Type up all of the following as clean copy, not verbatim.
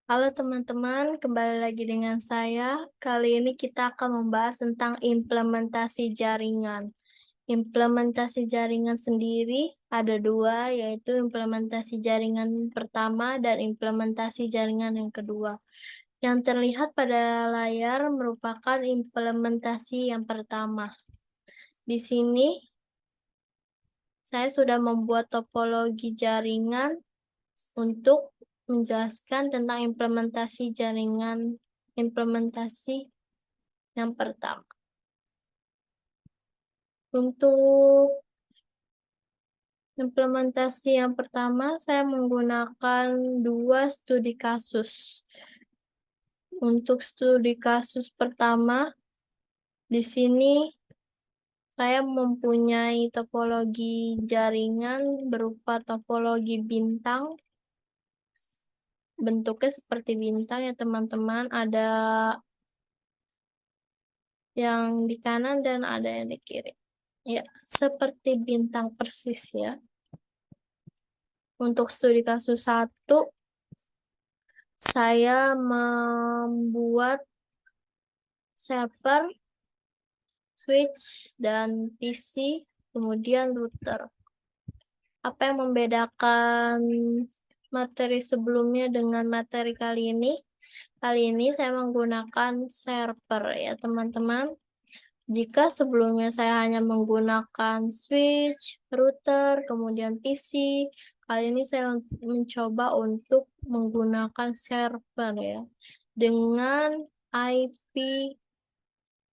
Halo teman-teman, kembali lagi dengan saya. Kali ini kita akan membahas tentang implementasi jaringan. Implementasi jaringan sendiri ada dua, yaitu implementasi jaringan pertama dan implementasi jaringan yang kedua. Yang terlihat pada layar merupakan implementasi yang pertama. Di sini saya sudah membuat topologi jaringan untuk menjelaskan tentang implementasi yang pertama. Untuk implementasi yang pertama, saya menggunakan dua studi kasus. Untuk studi kasus pertama, di sini saya mempunyai topologi jaringan berupa topologi bintang. Bentuknya seperti bintang ya teman-teman, ada yang di kanan dan ada yang di kiri. Ya, seperti bintang persis ya. Untuk studi kasus 1, saya membuat server, switch, dan PC, kemudian router. Apa yang membedakan materi sebelumnya dengan materi kali ini? Kali ini saya menggunakan server ya teman-teman. Jika sebelumnya saya hanya menggunakan switch, router, kemudian PC, kali ini saya mencoba untuk menggunakan server ya. Dengan IP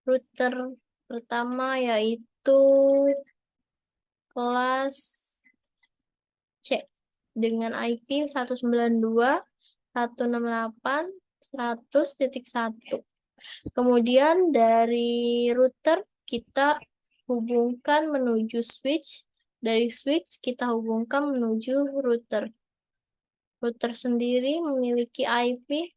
router pertama yaitu kelas C dengan IP 192.168.100.1. Kemudian dari router kita hubungkan menuju switch, dari switch kita hubungkan menuju router. Router sendiri memiliki IP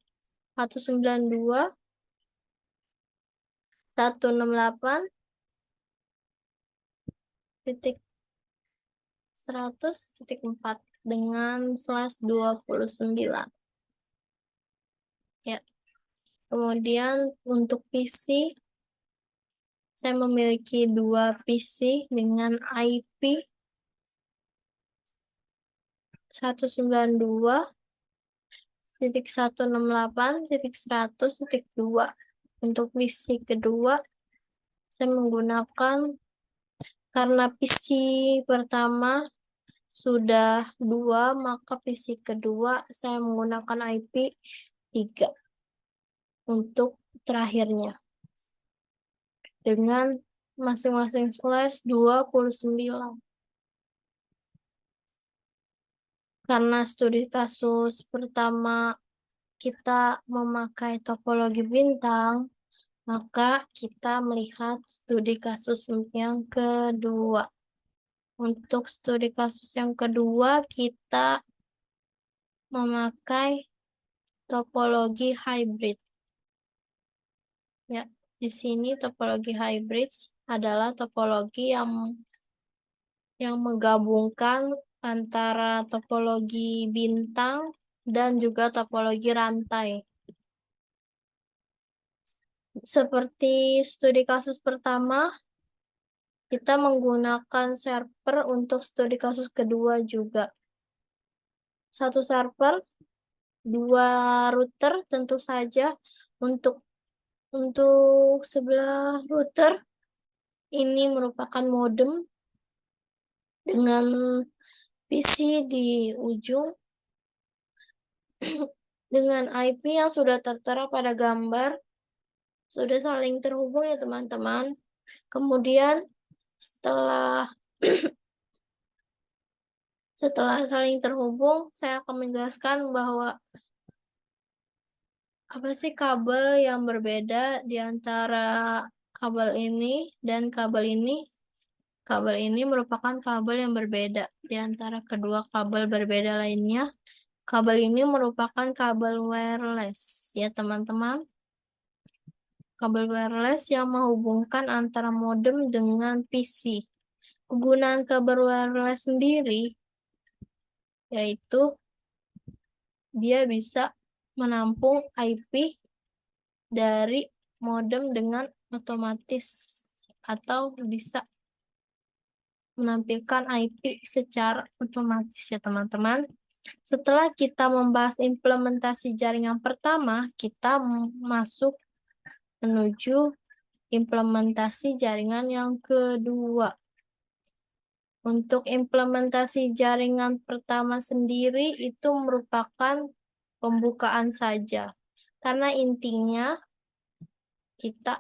192.168.100.4 dengan /29. Ya. Kemudian untuk PC, saya memiliki dua PC dengan IP 192.168.100.2. Untuk PC kedua, saya menggunakan, karena PC pertama sudah 2, maka PC kedua saya menggunakan IP 3 untuk terakhirnya. Dengan masing-masing /29. Karena studi kasus pertama kita memakai topologi bintang, maka kita melihat studi kasus yang kedua. Untuk studi kasus yang kedua, kita memakai topologi hybrid. Ya, di sini topologi hybrid adalah topologi yang menggabungkan antara topologi bintang dan juga topologi rantai. Seperti studi kasus pertama, kita menggunakan server untuk studi kasus kedua juga. Satu server, dua router tentu saja. Untuk sebelah router, ini merupakan modem dengan PC di ujung dengan IP yang sudah tertera pada gambar, sudah saling terhubung ya teman-teman. Kemudian setelah saling terhubung, saya akan menjelaskan bahwa apa sih kabel yang berbeda di antara kabel ini dan kabel ini. Kabel ini merupakan kabel yang berbeda di antara kedua kabel berbeda lainnya. Kabel ini merupakan kabel wireless ya teman-teman. Kabel wireless yang menghubungkan antara modem dengan PC. Kegunaan kabel wireless sendiri yaitu dia bisa menampung IP dari modem dengan otomatis atau bisa menampilkan IP secara otomatis ya teman-teman. Setelah kita membahas implementasi jaringan pertama, kita masuk menuju implementasi jaringan yang kedua. Untuk implementasi jaringan pertama sendiri itu merupakan pembukaan saja. Karena intinya kita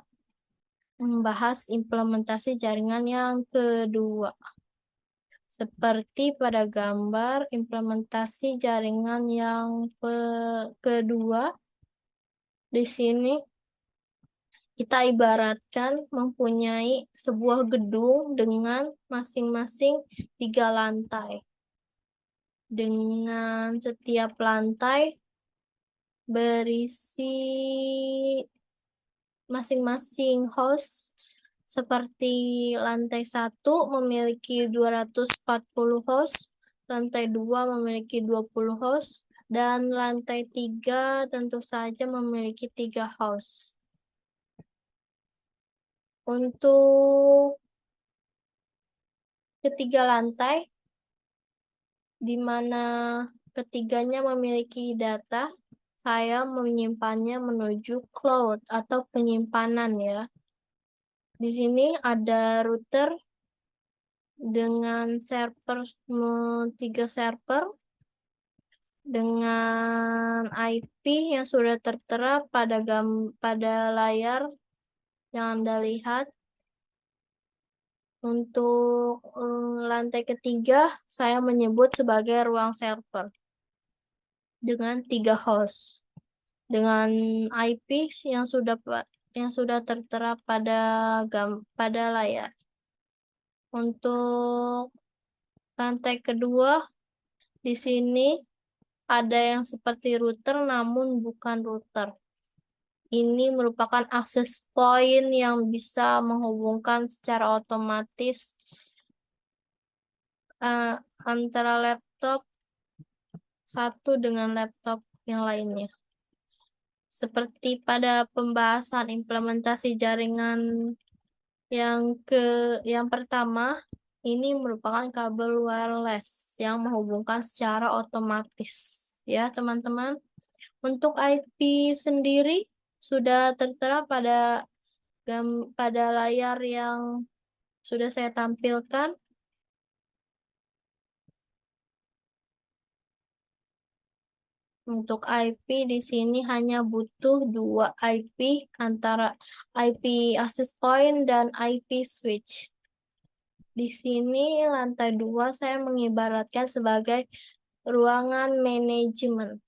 membahas implementasi jaringan yang kedua. Seperti pada gambar implementasi jaringan yang kedua, di sini kita ibaratkan mempunyai sebuah gedung dengan masing-masing 3 lantai. Dengan setiap lantai berisi masing-masing host, seperti lantai 1 memiliki 240 host, lantai 2 memiliki 20 host, dan lantai 3 tentu saja memiliki 3 host. Untuk ketiga lantai, di mana ketiganya memiliki data, saya menyimpannya menuju cloud atau penyimpanan ya. Di sini ada router dengan server 3 server dengan IP yang sudah tertera pada layar yang Anda lihat. Untuk lantai ketiga, saya menyebut sebagai ruang server dengan 3 host dengan IP yang sudah tertera pada layar. Untuk lantai kedua, di sini ada yang seperti router namun bukan router. Ini merupakan access point yang bisa menghubungkan secara otomatis antara laptop satu dengan laptop yang lainnya. Seperti pada pembahasan implementasi jaringan yang pertama, ini merupakan kabel wireless yang menghubungkan secara otomatis ya teman-teman. Untuk IP sendiri sudah tertera pada layar yang sudah saya tampilkan. Untuk IP di sini hanya butuh 2 IP antara IP access point dan IP switch. Di sini lantai 2 saya mengibaratkan sebagai ruangan manajemen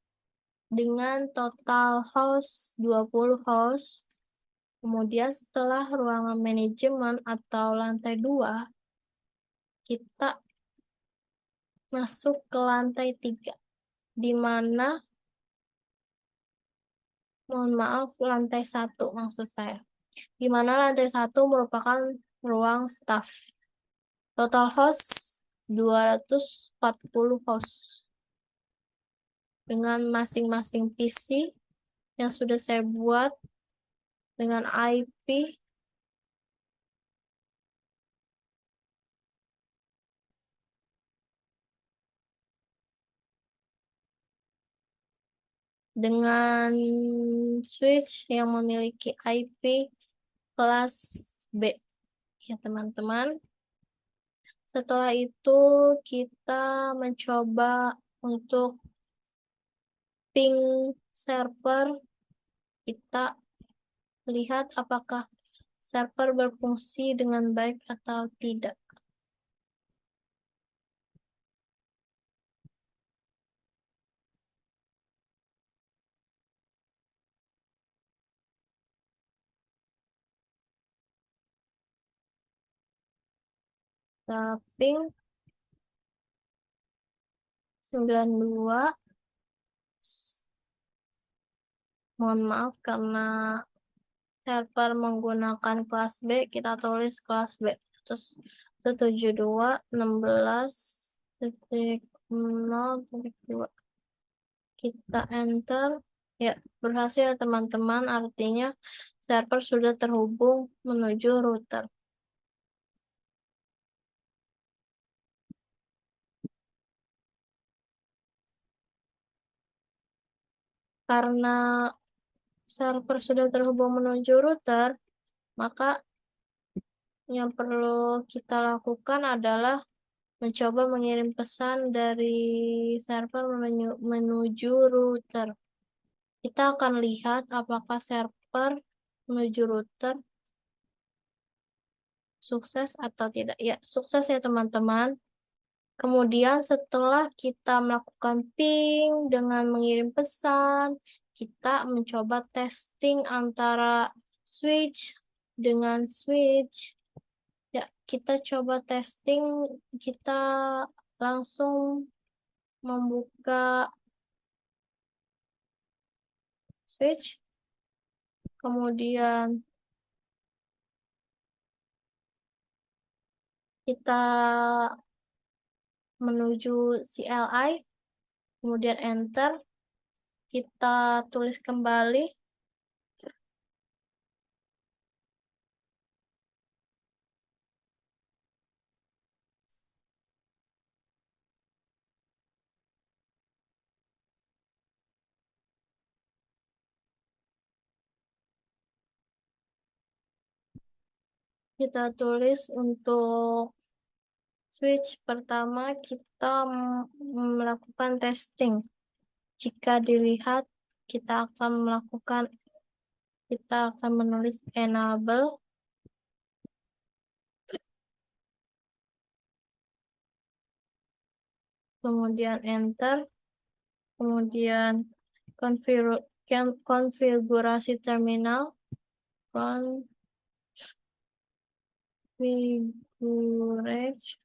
dengan total host 20 host. Kemudian setelah ruangan manajemen atau lantai 2, kita masuk ke lantai 3, di mana mohon maaf, lantai 1 maksud saya. Di mana lantai 1 merupakan ruang staff. Total host 240 host. Dengan masing-masing PC yang sudah saya buat dengan IP dengan switch yang memiliki IP kelas B ya teman-teman. Setelah itu kita mencoba untuk ping server, kita lihat apakah server berfungsi dengan baik atau tidak. Kita ping 92. Mohon maaf karena server menggunakan kelas B, kita tulis kelas B. Terus 72.16.0.2. Kita enter. Ya, berhasil teman-teman, artinya server sudah terhubung menuju router. Karena server sudah terhubung menuju router, maka yang perlu kita lakukan adalah mencoba mengirim pesan dari server menuju router. Kita akan lihat apakah server menuju router sukses atau tidak. Ya, sukses ya teman-teman. Kemudian setelah kita melakukan ping dengan mengirim pesan, kita mencoba testing antara switch dengan switch. Ya, kita coba testing, kita langsung membuka switch, kemudian kita menuju CLI, kemudian enter, kita tulis kembali, kita tulis untuk switch pertama, kita melakukan testing. Jika dilihat, kita akan menulis enable, kemudian enter, kemudian konfigurasi terminal, konfigurasi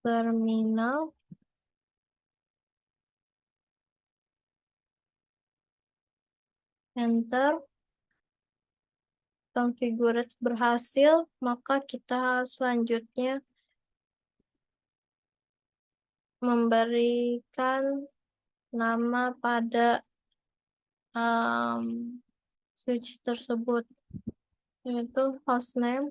terminal, enter, konfigurasi berhasil, maka kita selanjutnya memberikan nama pada switch tersebut, yaitu hostname,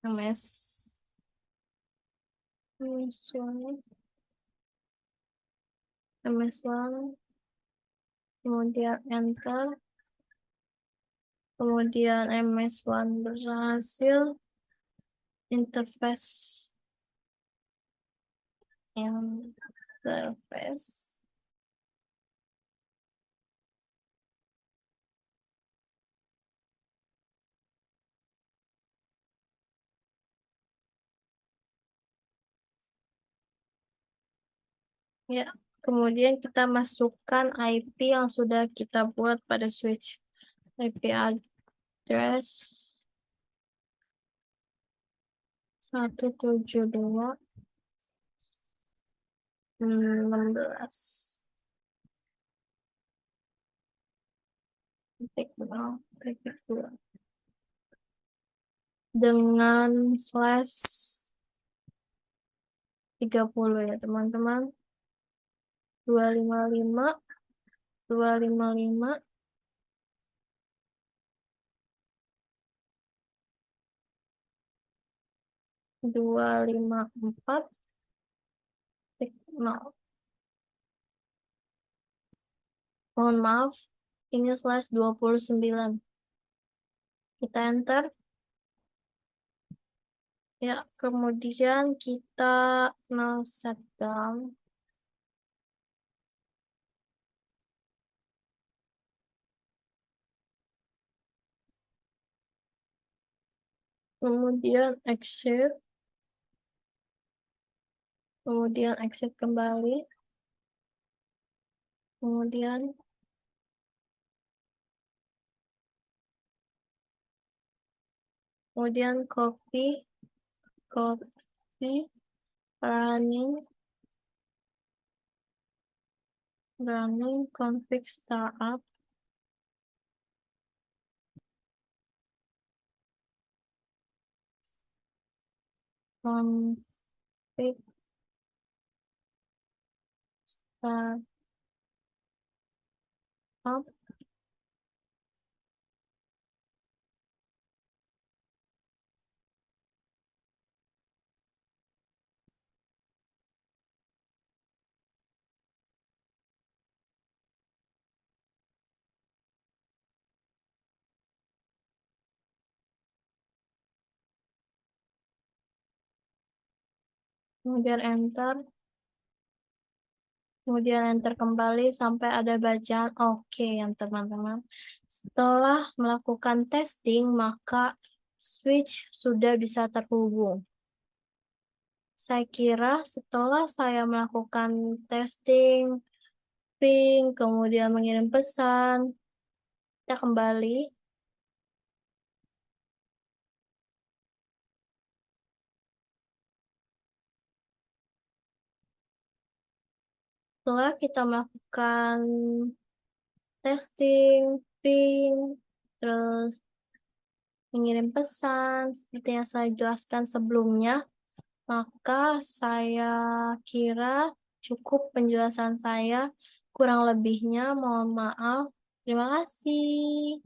ms ms1 ms1, kemudian enter, kemudian ms1 berhasil, interface interface ya, kemudian kita masukkan IP yang sudah kita buat pada switch, IP address 172.16 titik 0.2 dengan /30 ya teman-teman, 255 255 254 0. Mohon maaf, ini /29. Kita enter. Ya, kemudian kita shutdown. Kemudian exit. Kemudian exit kembali. Kemudian kemudian copy running config startup, config startup, kemudian enter, kembali sampai ada bacaan oke ya teman-teman. Setelah melakukan testing, maka switch sudah bisa terhubung. Saya kira setelah saya melakukan testing, ping, kemudian mengirim pesan, kita kembali. Setelah kita melakukan testing, ping, terus mengirim pesan, seperti yang saya jelaskan sebelumnya, maka saya kira cukup penjelasan saya. Kurang lebihnya mohon maaf. Terima kasih.